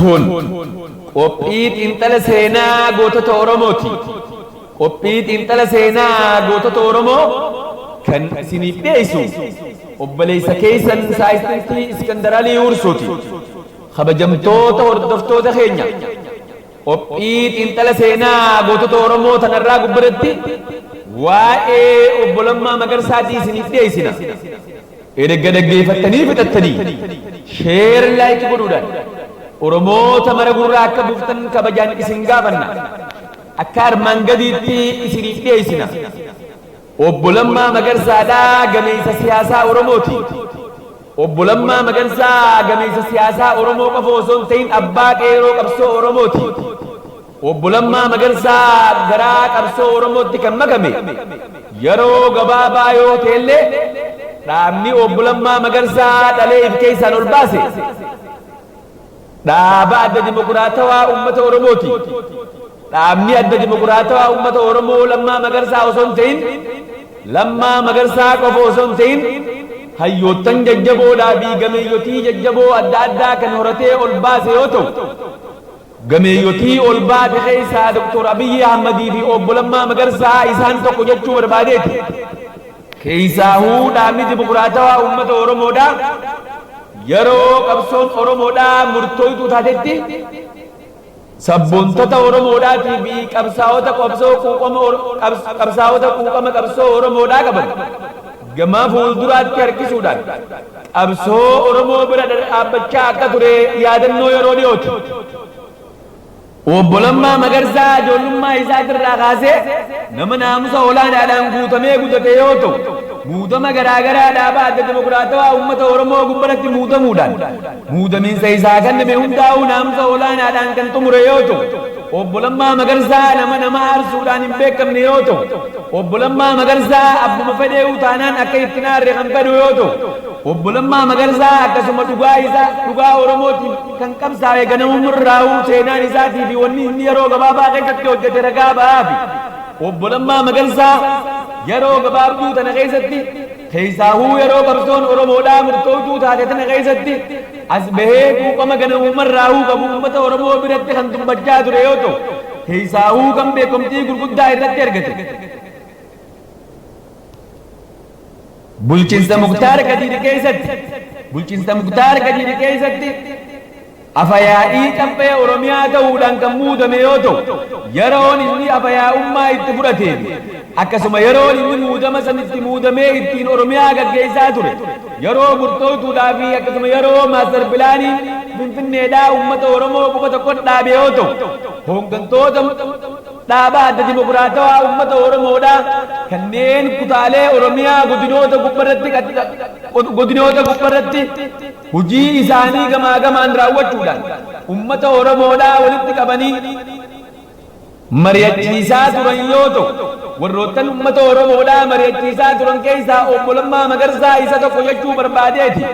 Kun qophii xiinxala seenaa gootota Oromooti. Qophii xiinxala seenaa gootota Oromoo kan isiniif dhiyeessu obboleessa keessan Saai'Ntistii Iskandar Alii Hursooti. Kabajamtoota hordoftoota keenya qophii xiinxala seenaa gootota Oromoo tanarraa gubbaratti waa'ee obbo Lammaa Magarsaatii isiniif dhiyeessina. Erga dhaggeeffattanii fixattanii sheer laayik godhuudhaan Oromoota mara gurraa akka buuftan kabajaan isin gaafanna. Akka armaan gadiitti isiniif dhiyeessina. Obbo Lammaa Magarsaadhaa gameessa siyaasaa Oromooti. Obbo Lammaa Magarsaa gameessa siyaasaa Oromoo qofa osoo hin ta'in abbaa qeeroo qabsoo Oromooti. Obbo Lammaa Magarsaa garaa qabsoo Oromootti kan makame yeroo gabaabaa yoo ta'ellee dhaabni obbo Lammaa Magarsaa dhalee if keessaan ol baase dhaaba adda dimokiraatawaa uummata Oromooti. Dhaabni adda dimokiraatawaa uummata Oromoo Lammaa Magarsaa osoo hin ta'in Lammaa Magarsaa qofa osoo hin ta'in hayyoottan jajjaboodhaa fi gameeyyotii jajjaboo adda addaa kan horatee ol baase yoo ta'u, gameeyyotii ol baate keessaa Dr. Abiyyi Ahmadii fi obbo Lammaa Magarsaa isaan tokko jechuu barbaadeeti. Keessaahuu dhaabni dimokiraatawaa uummata Oromoodhaa yeroo qabsoon Oromoodhaa murtooytuu taatetti sabboontota Oromoodhaatii fi qabsaa'ota quuqama qabsoo Oromoodhaa qaban gama fuulduraatti harkisuudhaan qabsoo Oromoo bira dhaabbachaa akka ture yaadannoo yeroo dhiyooti. Obbo Lammaa Magarsaa ijoollummaa isaatirraa kaasee nama naamusa olaanaadhaan guutamee guddate yoo ta'u, muudama garaagaraa dhaaba adda dimokiraatawaa uummata Oromoo gubbaratti muudamuudhaan muudamiinsa isaa kenname hundaa'uu naamusa olaanaadhaan kan xumure yoo ta'u, obbo Lammaa Magarsaa nama aarsuudhaan hin beekamne yoo ta'u, obbo Lammaa Magarsaa abbuma fedhee utaanaan akka itti naarre kan fedhu yoo ta'u, obbo Lammaa Magarsaa akkasuma dhugaa Oromootiin kan qabsaa'e ganamuurraa'uu seenaan isaatii fi wanni inni yeroo gabaabaa keessatti hojjete ragaa ba'aafi. Obbo Lammaa Magarsaa yeroo gabaabduu tana keessatti keessaahuu yeroo qabsoon Oromoodhaa murtooytuu taate tana keessatti as bahee quuqama ganamuurraa'uu qabu uummata Oromoo biratti kan dubbachaa ture yoo ta'u, keessaahuu kan beekamtii gurguddaa irratti argate. Bulchiinsa Muktaar Gadiir keessatti afayaa'ii caffee Oromiyaa ta'uudhaan kan muudame yoo ta'u, yeroon inni afayaa'ummaa itti fudhatee akkasuma yeroon inni muudama sanitti muudamee ittiin Oromiyaa gaggeessaa ture yeroo murtooytuudhaa fi akkasuma yeroo maastar pilaanii Finfinneedhaa uummata Oromoo quba tokko dhaabe yoo ta'u, hooggantoota dhaaba adda dimokiraatawaa uummata Oromoodhaa kanneen kutaalee Oromiyaa godinoota gubbarratti hujii isaanii gamaa gamaan raawwachuudhaan uummata Oromoodhaa walitti qabanii mari'achiisaa turan yoo ta'u, warroottan uummata Oromoodhaa mari'achiisaa turan keessaa obbo Lammaa Magarsaa isa tokko jechuu barbaadeeti.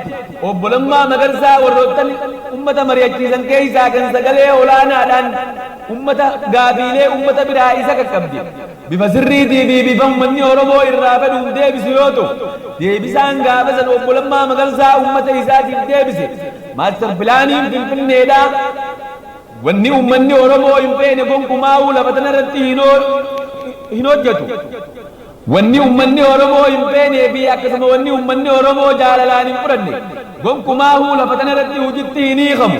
Obbo Lammaa Magarsaa warroottan uummata mari'achiisan keessaa kan sagalee olaanaadhaan uummata gaafiilee uummata biraa isa qaqqabde bifa sirriitii fi bifa uummanni Oromoo irraa fedhuun deebisu yoo ta'u, deebisaan gaafa san obbo Lammaa Magarsaa uummata isaatiif deebise maastar pilaaniin Finfinneedhaa wanni uummanni Oromoo hin feene gonkumaa'uu lafa tanarratti hin hojjetu. Wanni uummanni Oromoo hin feenee fi akkasuma wanni uummanni Oromoo jaalalaan hin fudhanne gonkumaa'uu lafa tanarratti hojiitti hin hiikamu.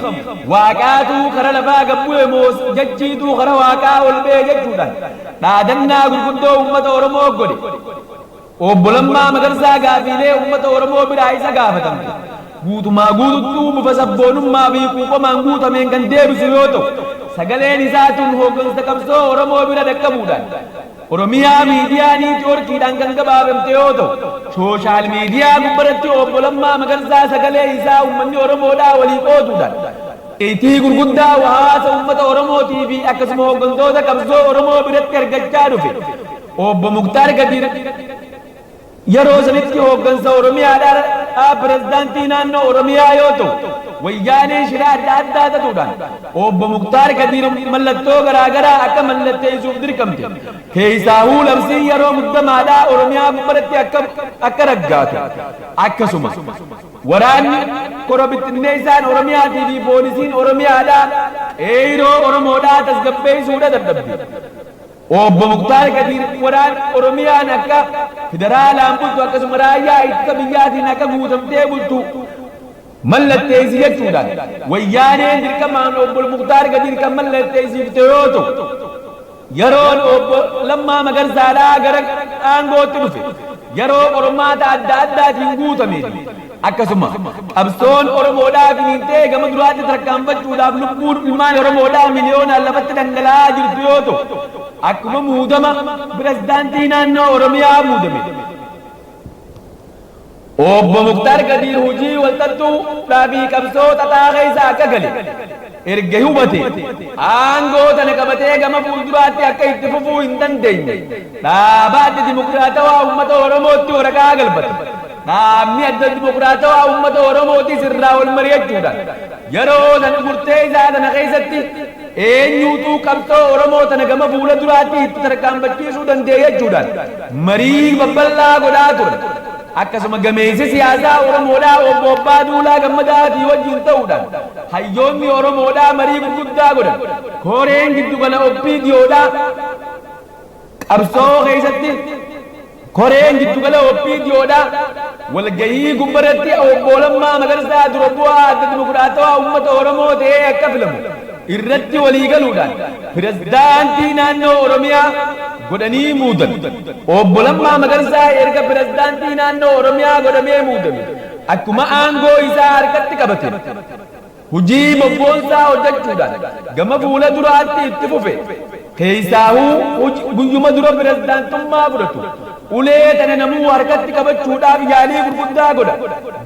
Waaqaatu kara lafaa gabbu'e moos jechiitu kara waaqaa ol ba'e jechuudhaan dhaadannaa gurguddoo uummata Oromoo godhe. Obbo Lammaa Magarsaa gaafiilee uummata Oromoo biraa isa gaafatamte guutumaa guututtuu bifa sabboonummaa fi quuqamaan guutameen kan deebisu yoo ta'u, sagaleen isaa tun hooggansa qabsoo Oromoo bira dhaqqabuudhaan Oromiyaa miidiyaa niitoorkiidhaan kan gabaafamte yoo ta'u, sooshaal miidiyaa gubbaratti obbo Lammaa Magarsaa sagalee isaa uummanni Oromoodhaa walii qooduudhaan itii gurguddaa hawaasa uummata Oromootii fi akkasuma hooggantoota qabsoo Oromoo biratti argachaa dhufe. Obbo Muktaar Gadiir yeroo sanitti hooggansa Oromiyaadhaa pirezidaantii naannoo Oromiyaa yoo ta'u, wayyaanee shira adda addaa ta'uudhaan obbo Muktaar Gadiir mallattoo garaagaraa akka mallatteessuuf dirqamte. Keessaahuu labsii yeroo muddamaadhaa Oromiyaa gubbaratti akka raggaatu akkasuma waraanni korobittinnee isaan Oromiyaatii fi poolisiin Oromiyaadhaa eeroo Oromoodhaa tasgabbeessuudha dadhabde. Obbo Muktaar Kadiir waraan Oromiyaan akka federaalaan bultu akkasuma raayyaa ittisa biyyaatiin akka guutamtee bultu mallatteessi jechuudhaan wayyaaneen dirqamaan Obbo Muktaar Kadiir kan mallatteessifte yoo ta'u yeroon Obbo Lammaa Magarsaadhaa gara aangootti dhufe yeroo qormaata adda addaatiin guutame akkasuma qabsoon Oromoodhaa finiintee gama duraatti tarkaanfachuudhaaf lubbuun ilmaan Oromoodhaa miliyoonaan lafatti dhangala'aa jirtu yoo ta'u akkuma muudama pirezidaantii naannoo Oromiyaa muudame. Obbo Muktaar Kadiir hojii walxaxxuudhaa fi qabsoo xaxaa keessa akka gale erga hubate aangoo tana qabatee gama fuulduraatti akka itti fufuu hin dandeenye dhaabbata dimokiraatawaa uummata Oromootti waraqaa galfate. Dhaabni adda dimokiraatawaa uummata Oromootis irraa wal mari'achuudhaan yeroo sana murtee isaa tana keessatti eenyuutu qabsoo Oromoo tana gama fuula duraatti itti tarkaanfachiisuu danda'e jechuudhaan marii babbal'aa godhaa ture. Akkasuma gameessi siyaasaa Oromoodhaa Obbo Abbaa Duulaa Gammadaatii wajjin ta'uudhaan hayyoonni Oromoodhaa marii gurguddaa godhan. Koreen giddugala Oppiidiyoodhaa qabsoo keessatti koreen giddugala Oppiidiyoodhaa walgahii gubbaratti Obbo Lammaa Magarsaa dura bu'aa adda dimokiraatawaa uummata Oromoo ta'ee akka filamu irratti walii galuudhaan pirezidaantii naannoo Oromiyaa godhanii muudan. Obbo Lammaa Magarsaa erga pirezidaantii naannoo Oromiyaa godhamee muudame akkuma aangoo isaa harkatti qabate hojii bobboonsaa hojjechuudhaan gama fuula duraatti itti fufe. Keessaahuu guyyuma dura pirezidaantummaa fudhatu ulee tana namuu harkatti qabachuudhaaf yaalii gurguddaa godha.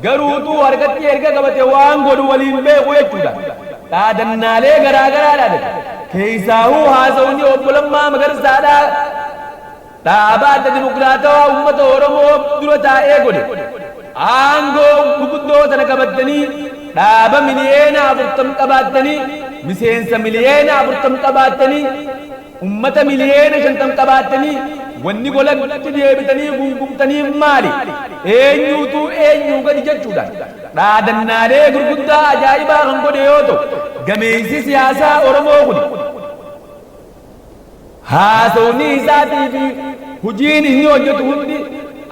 Garuutuu harkatti erga qabate waan godhu waliin beeku jechuudha. Dhaadannaalee garaagaraa dhaadate. Keessaahuu haasawni Obbo Lammaa Magarsaadhaa dhaabaa adda dimokiraatawaa uummata Oromoo dura taa'ee godhe. Aangoo gurguddoo tana qabatanii dhaaba miliyoona 40 qabaattanii miseensa miliyoona 40 qabaattanii ummata miliyoona 50 qabaattanii wanni golatti deebitanii gungumtanii maali? Eenyuutu eenyu gadi jechuudhaan dhaadannaalee gurguddaa ajaa'ibaa kan godhe yoo ta'u gameessi siyaasaa Oromoo kun haasawni isaatii fi hojiin inni hojjetu hundi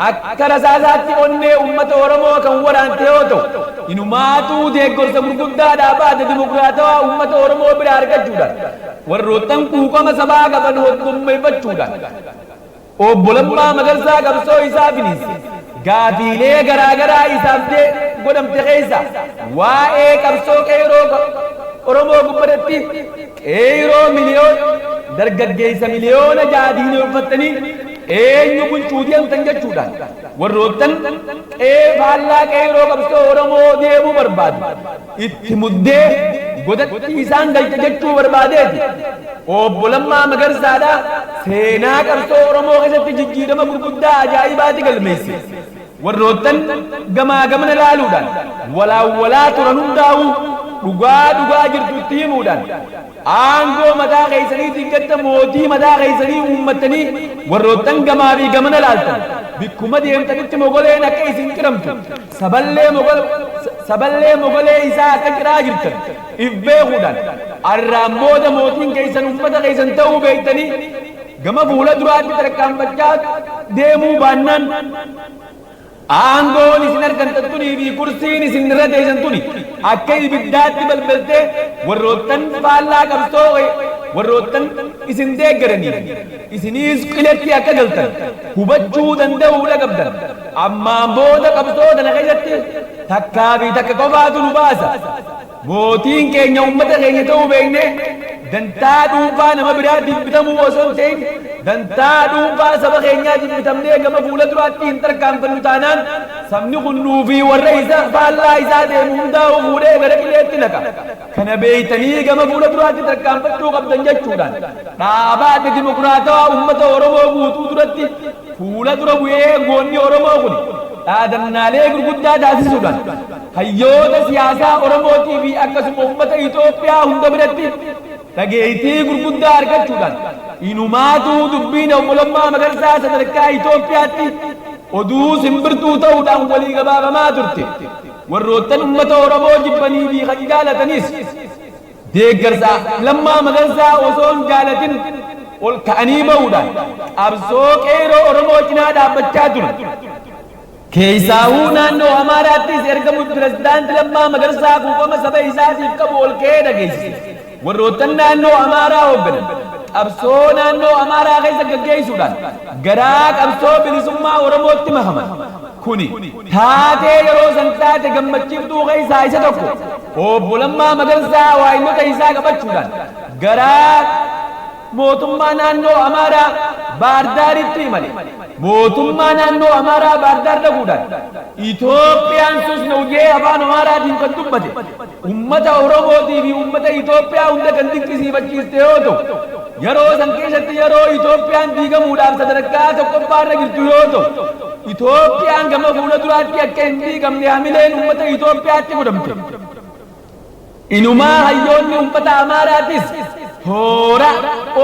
akka rasaasaatti onnee uummata Oromoo kan waraante yoo ta'u inumaatuu deeggarsa gurguddaa dhaabaa adda dimokiraatawaa uummata Oromoo bira argachuudhaan warroottan quuqama sabaa qaban hoggommeeffachuudhaan Obbo Lammaa Magarsaa qabsoo isaa finiinse gaafiilee garaagaraa isaaf godhamte keessa waa'ee qabsoo qeeroo Oromoo gubbaratti qeeroo miliyoona dargaggeessa miliyoona jaadiin uffatanii eenyu bulchuu deemtan jechuudhaan warroottan faallaa qeeroo qabsoo Oromoo deemuu barbaadu itti muddee godatti isaan galche jechuu barbaadeeti. Obbo Lammaa Magarsaadhaa seenaa qabsoo Oromoo keessatti jijjiirama gurguddaa ajaa'ibaati galmeesse. Warroottan gamaa gamana ilaaluudhaan walaawwalaa turan hundaa'uu dhugaa jirtutti himuudhaan aangoo mataa keessaniitiin gadda mootii mataa keessanii uummattanii warroottan gamaa fi gamana ilaaltan bikkuma deemtanitti mogoleen akka isin qiramtu saballee mogolee isaa akka qiraa jirtan if beekuudhaan arraan booda mootiin keessan uummata keessan ta'uu beektanii gama fuula duraatti tarkaanfachaa deemuu baannaan aangoon isin argantan tunii fi kursiin isin irra teessan tuni akka ibiddaatti balbaltee warroottan faallaa qabsoo warroottan isin deeggaranii isiniis qiletti akka galtan hubachuu danda'uudha qabdan. Ammaan booda qabsoo tana keessatti takkaa fi takka qofaatu nu baasa. Mootiin keenya uummata keenya ta'uu beekne dantaa dhuunfaa nama biraatiif bitamuu osoo hin ta'in dantaa dhuunfaa saba keenyaatiif bitamnee gama fuula duraatti hin tarkaanfannu taanaan sabni kunnuu fi warra isa faallaa isaa deemu hundaa'u fuudhee gara qileetti naqa. Kana beeytanii gama fuula duraatti tarkaanfachuu qabdan jechuudhaan dhaabaa adda dimokiraatawaa uummata Oromoo guutuu duratti fuula dura bu'ee goonni Oromoo kun dhaadannaalee gurguddaa taasisuudhaan hayyoota siyaasaa Oromootii fi akkasuma uummata Itoophiyaa hunda biratti dhageettii gurguddaa argachuudhaan inumaatuu dubbiin Obbo Lammaa Magarsaa sadarkaa Itoophiyaatti oduu simbirtuu ta'uudhaan walii gabaabamaa turte. warroottan ummata Oromoo jibbanii fi kan jaalatanis deeggarsa lammaa magarsaa osoo hin jaalatin ol ka'anii bahuudhaan qabsoo qeeroo Oromoo cinaa dhaabbachaa turan. Keessaahuu naannoo Amaaraattis ergamu pirezidaantii Lammaa Magarsaa kuufama saba isaatiif qabu ol ka'ee dhageessise. Warroottan naannoo Amaaraa hoogganan qabsoo naannoo Amaaraa keessa gaggeessuudhaan garaa qabsoo bilisummaa Oromootti mahaman. Kuni taatee yeroo san taate gammachiiftuu keessaa isa tokko Obbo Lammaa Magarsaa waayilota isaa qabachuudhaan garaa mootummaa naannoo Amaaraa Baardaaritti imale. mootummaa naannoo Amaaraa Baardaar dhaquudhaan Itoophiyaan susnawjee afaan Amaaraatiin kan dubbate ummata Oromootii fi ummata Itoophiyaa hunda kan dinqisiifachiiste yoo ta'u yeroo san keessatti yeroo Itoophiyaan diigamuudhaaf sadarkaa tokkoffaarra jirtu yoo ta'u Itoophiyaan gama fuula duraatti akka hin diigamne hamileen ummata Itoophiyaatti godhamte. Inumaa hayyoonni ummata Amaaraatis Hora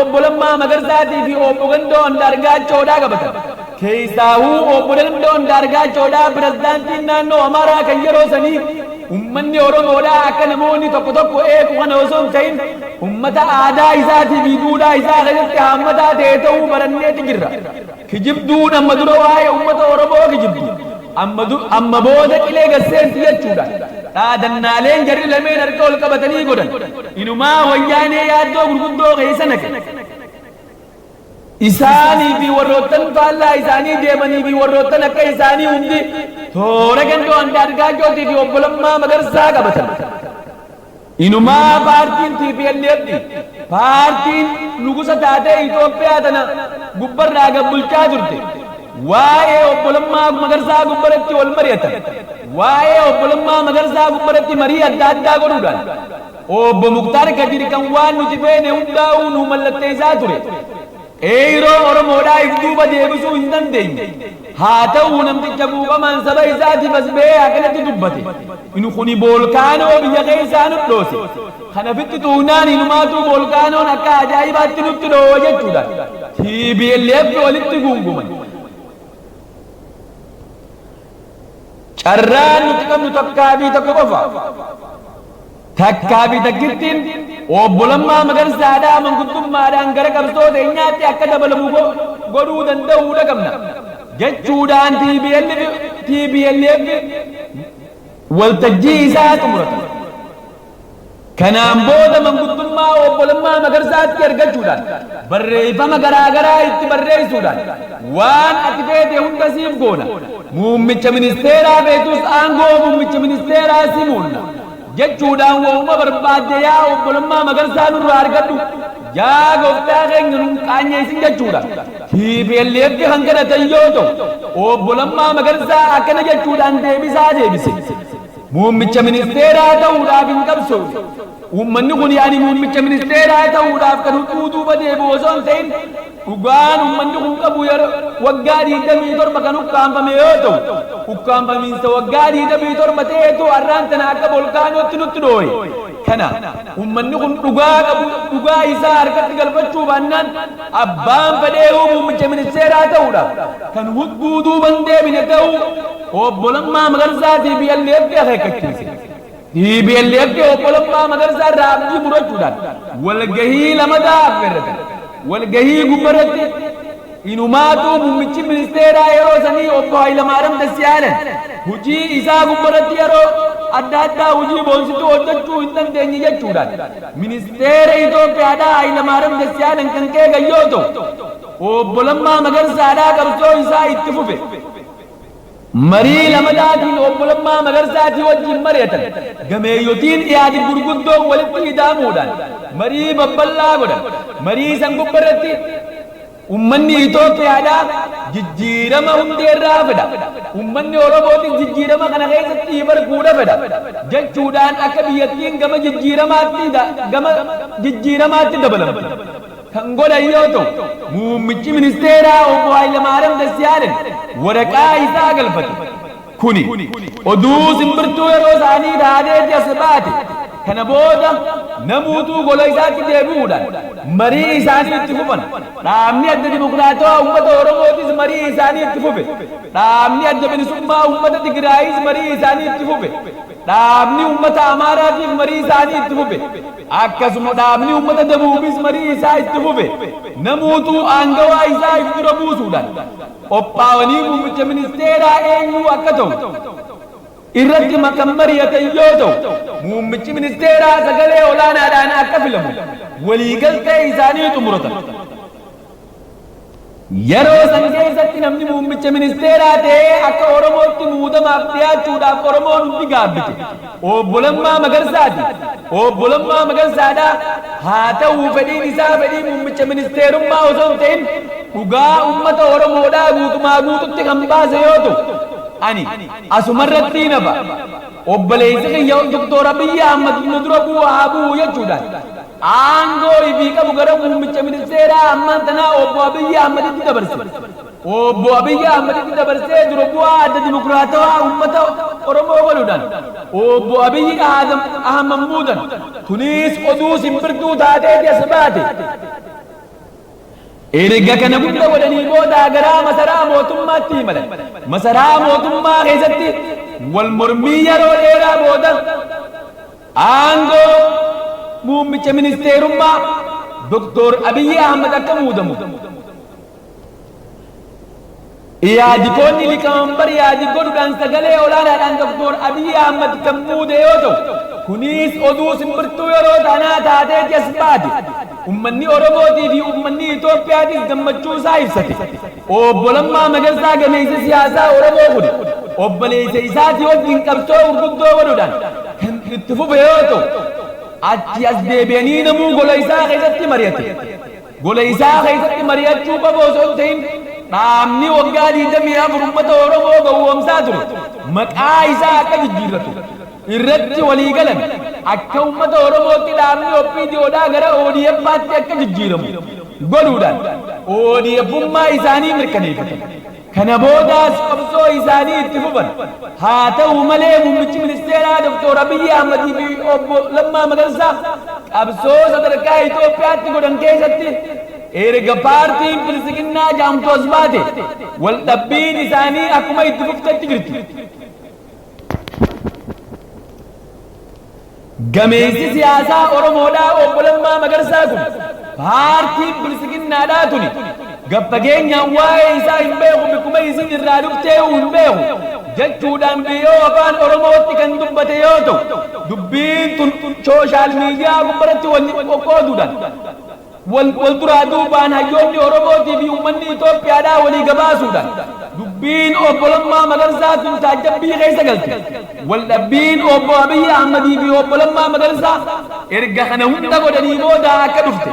Obbo Lammaa Magarsaatii fi Obbo Gandoo Andaargaachoodhaa qabatan. Keessaahuu Obbo Gandoo Andaargaachoodhaa pirezidaantiin naannoo Amaaraa kan yeroo sanii ummanni Oromoodhaa akka namoonni tokko tokko eegu kana osoo hin ta'in ummata aadaa isaatii fi duudhaa isaa keessatti haammataa ta'e ta'uu baranneeti jirra. Kijibduun amma dura waa'ee ummata Oromoo kijibdu. Amma booda qilee gasseensi jechuudha. Dhaadannaaleen jarri lameen harka ol qabatanii godhan. Inumaa wayyaanee yaaddoo gurguddoo keessa naqe. Isaanii fi warroottan faallaa isaanii deemanii fi warroottan akka isaanii hundi Toora Gandoo Andaargaachootii fi Obbo Lammaa Magarsaa qabatan. Inumaa paartiin TPLF paartiin nugusa taatee Itoophiyaa tana gubbarraa gabbulchaa turte. Waa'ee Obbo Lammaa Magarsaa gubbaratti wal mari'atan. Waa'ee Obbo Lammaa Magarsaa gubbaratti marii adda addaa godhuudhaan Obbo Muktaar Kadir kan waan nuti feene hundaa'uu nu mallatteessaa ture. Eeroo Oromoodhaa if duuba deebisuu hin dandeenye. Haa ta'uu namticha buufamaan saba isaatiif as ba'ee akkanatti dubbate. Inni kuni boolkaanoo biyya keessaa nu dhoose. Kana fitti tuunaan inumaatu boolkaanoon akka ajaa'ibaatti nutti dhoowa jechuudha. TPLF walitti guunguman. Carraan nuti qabnu takkaa fi tokko qofa. Takkaa fi takkittiin Obbo Lammaa Magarsaadhaa manguddummaadhaan gara qabsoo teenyaatti akka dabalamu godhuu danda'uudha qabna. Jechuudhaan TPLF waltajjii isaa xumurata. Kanaan booda manguddummaa Obbo Lammaa Magarsaatti argachuudhaan barreeffama garaagaraa itti barreessuudhaan waan ati feete hunda siif goona. Muummicha ministeeraa feetus aangoo muummicha ministeeraa si muunna. Jechuudhaan waa'uma barbaadde yaa Obbo Lammaa Magarsaa nurraa argadhu yaa gooftaa keenya nun qaanyeessin jechuudha. TPLF kan kadhatan yoo ta'u Obbo Lammaa Magarsaa akkana jechuudhaan deebise. Muummicha ministeeraa ta'uudhaaf hin qabsoofne. Uummanni kun yaani muummicha ministeeraa ta'uudhaaf kan duuba deebi'u osoo hin ta'in dhugaan uummanni kun qabu yeroo waggaa 27 kan ukkaanfame yoo ta'u ukkaanfamiinsa waggaa 27 ta'eetu har'aan tana akka bolkaanootti nutti dhooye. Kana uummanni kun dhugaa qabu dhugaa isaa harkatti galfachuu baannaan abbaan fedhee muummicha ministeeraa ta'uudhaaf kan hudduu duuban deebine ta'uu Obbo Lammaa Magarsaatii fi TPLF akeekkachiise. TPLF Obbo Lammaa Magarsaa irraa abdii murachuudhaan walgahii lamataa affeerratan. Walgahii gubbarratti inumaatu muummichi ministeeraa yeroo sanii Obbo Hayilamaariyaam Dassaalany hojii isaa gubbarratti yeroo adda addaa hojii boonsituu hojjechuu hin dandeenye jechuudhaan ministeera Itoophiyaadhaa Hayilamaariyaam Dassaalany kan keegan yoo ta'u Obbo Lammaa Magarsaadhaa qabsoo isaa itti fufe. Marii lamadaatiin Obbo Lammaa Magarsaatii wajjin mari'atan gameeyyotiin dhiyaati gurguddoon walitti hidhamuudhaan marii babbal'aa godhan. Marii san gubbarratti ummanni Itoophiyaadhaa jijjiirama hundeerraa fedha. Ummanni Oromootis jijjiirama kana keessatti barkuudha fedha. Jechuudhaan akka biyyattiin gama jijjiiramaatti dabalamte. Kan godhan yoo ta'u muummichi ministeeraa Obbo Hayilamaariyaam Dassaalany waraqaa isaa galfate. Kuni oduu simbirtuu yeroo isaanii raadeetti as baate kana booda namuutuu gola isaatti deebi'uudhaan marii isaanii itti fufan. Dhaabni adda dimokiraatawaa uummata Oromootis marii isaanii itti fufe. Dhaabni adda bilisummaa uummata Tigraayis marii isaanii itti fufe. Dhaabni uummata Amaaraatiif marii isaanii itti fufe. Akkasuma dhaabni uummata Dabuubis marii isaa itti fufe. Namuutuu aangawaa isaa if dura buusuudhaan qophaa'anii muummicha ministeeraa eenyuu akka ta'u irratti kan mari'atan yoo ta'u muummichi ministeeraa sagalee olaanaadhaan akka filamu waliigaltee isaanii xumuratan. Yeroo san keessatti namni muummicha ministeeraa ta'ee akka Oromootti muudamaaf dhiyaachuudhaaf Oromoon hundi gaabbite Obbo Lammaa Magarsaati. Obbo Lammaa Magarsaadha. Haa ta'uu fedhiin isaa fedhii muummicha ministeerummaa osoo hin ta'in dhugaa uummata Oromoodhaa guutumaa guututti kan baase yoo ta'u ani asumarratti nafa obboleessi kiyya Doktor Abiyyi Ahmad nu dura bu'aa bu'u jechuudhaan aangoo ifi qabu gara muummicha ministeeraa ammaan tanaa Obbo Abiyyi Ahmaditti dabarse. Obbo Abiyyi Ahmaditti dabarsee dura bu'aa adda dimokiraatawaa uummata Oromoo godhuudhaan Obbo Abiyyi Ahmad muudan. Kunis oduu simbirtuu taateeti as baate. Erga kana guddaa godhanii booda gara masaraa mootummaatti imalan. Masaraa mootummaa keessatti wal mormii yeroo dheeraa booda aangoo muummicha ministeerummaa Doktor Abiyyi Ahmad akka muudamu yaadikoonni liqamanbar yaadi godhuudhaan sagalee olaanaadhaan Doktor Abiyyi Ahmad kan muude yoo ta'u kunis oduu simbirtuu yeroo tanaa taateeti as baate. Ummanni Oromootii fi ummanni Itoophiyaatis gammachuu isaa ibsate. Obbo Lammaa Magarsaa gameessa siyaasaa Oromoo kun obboleessa isaatii wajjin qabsoo gurguddoo godhuudhaan kan itti fufe yoo ta'u achi as deebi'anii namuu gola isaa keessatti mari'ate. Gola isaa keessatti mari'achuu qabu osoo hin ta'in dhaabni waggaa 24 uummata Oromoo gowwoomsaa ture maqaa isaa akka jijjiirratu irratti walii galan akka uummata Oromootti dhaabni OPDOdhaa gara ODF'aatti akka jijjiiramu godhuudhaan ODF'ummaa isaanii mirkaneeffatan. Kana boodaas qabsoo isaanii itti fufan. Haa ta'u malee muummichi ministeeraa Doktor Abiyyi Ahmadii fi Obbo Lammaa Magarsaa qabsoo sadarkaa Itoophiyaatti godhan keessatti erga paartiin bilisiginnaa jaamtoos baate wal dhabbiin isaanii akkuma itti fuftetti jirti. Gameessi siyaasaa Oromoodhaa Obbo Lammaa Magarsaa kun paartiin bilisiginnaadhaa tuni gaffageenyaan waa'ee isaa hin beeku bikkuma isin irraa dhuftee hin beeku jechuudhaan biyyoo afaan Oromootti kan dubbate yoo ta'u dubbiin tun sooshaal miidiyaa gubbaratti wal qoqqooduudhaan wal duraa duubaan hayyoonni Oromootii fi uummanni Itoophiyaadhaa walii gabaasuudhaan dubbiin Obbo Lammaa Magarsaa tun taajjabbii keessa galte. Wal dhabbiin Obbo Abiyyi Ahmadii fi Obbo Lammaa Magarsaa erga kana hunda godhanii booda akka dhufte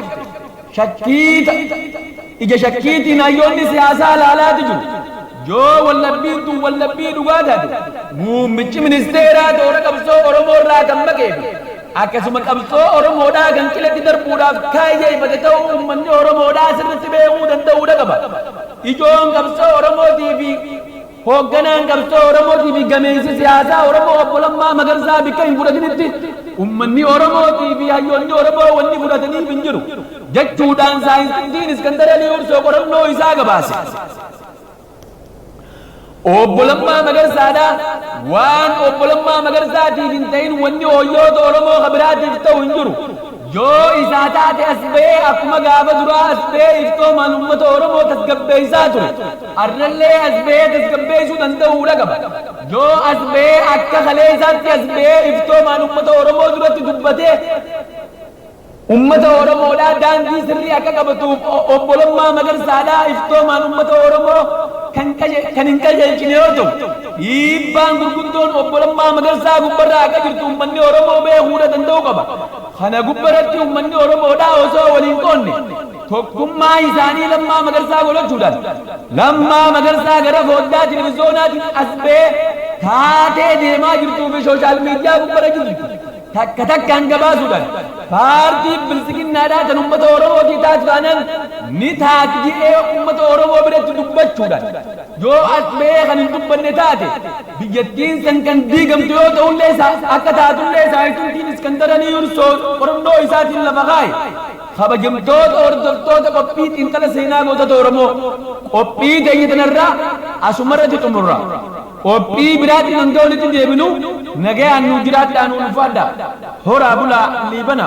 ija shakkiitiin hayyoonni siyaasaa laalaati jiru. Yoo waldhabbiin tun waldhabbii dhugaa taate muummichi ministeeraa toora qabsoo Oromoo irraa kan maqeefi akkasuma qabsoo Oromoodhaa kan qilatti darbuudhaaf kaayyeeffate ta'uu uummanni Oromoodhaa sirriitti beekuu danda'uudha qaba. Ijoon qabsoo Oromootii fi hoogganaan qabsoo Oromootii fi gameessi siyaasaa Oromoo Obbo Lammaa Magarsaa bakka hin fudhatinitti uummanni Oromootii fi hayyoonni Oromoo wanni fudhataniif hin jiru jechuudhaan Saai'Ntistiin Iskandar Hursoo qorannoo isaa gabaase. Obbo Lammaa Magarsaadha waan Obbo Lammaa Magarsaatiif hin ta'in wanni hooyyoota Oromoo kabiraatiif ta'u hin jiru. Yoo isaa taate as ba'ee akkuma gaafa duraa as ba'ee iftoomaan uummata Oromoo tasgabbeessaa ture. Arrallee as ba'ee tasgabbeessuu danda'uudha qaba. Yoo as ba'ee akka kaleessaatti as ba'ee iftoomaan uummata Oromoo duratti dubbatee ummata Oromoodhaa daandii sirrii akka qabatuuf Obbo Lammaa Magarsaadhaa iftoomaan ummata Oromoo kan hin qajeelchine yoo ta'u dhiibbaan gurguddoon Obbo Lammaa Magarsaa gubbarraa akka jirtu ummanni Oromoo beekuudha danda'u qaba. Kana gubbarratti ummanni Oromoodhaa osoo waliin qoonne tokkummaa isaanii Lammaa Magarsaa godhachuudhaan Lammaa Magarsaa gara foddaa televiizoonaatiin as ba'ee taatee deemaa jirtuu fi sooshaal miidiyaa gubbarra jirtu takka takkaan gabaasuudhaan paartii bilisiginnaadhaa kan uummata Oromootii taatu taanaan ni taati jedhee uummata Oromoo biratti dubbachuudhaan yoo as ba'ee kan hin dubbanne taate biyyattiin san kan diigamtu yoo ta'ullee akka taatullee Saai'Ntistiin Iskandaranii Hursoo qorannoo isaatiin lafa kaa'e kabajamtoota hordoftoota qophii xiinxala seenaa gootota Oromoo qophii ta'e tanarraa asumarratti xumurra qophii biraatti hanga walitti deebinu nagayaan nu jiraadhaa nu ulfaadhaa horaa bulaa liibana.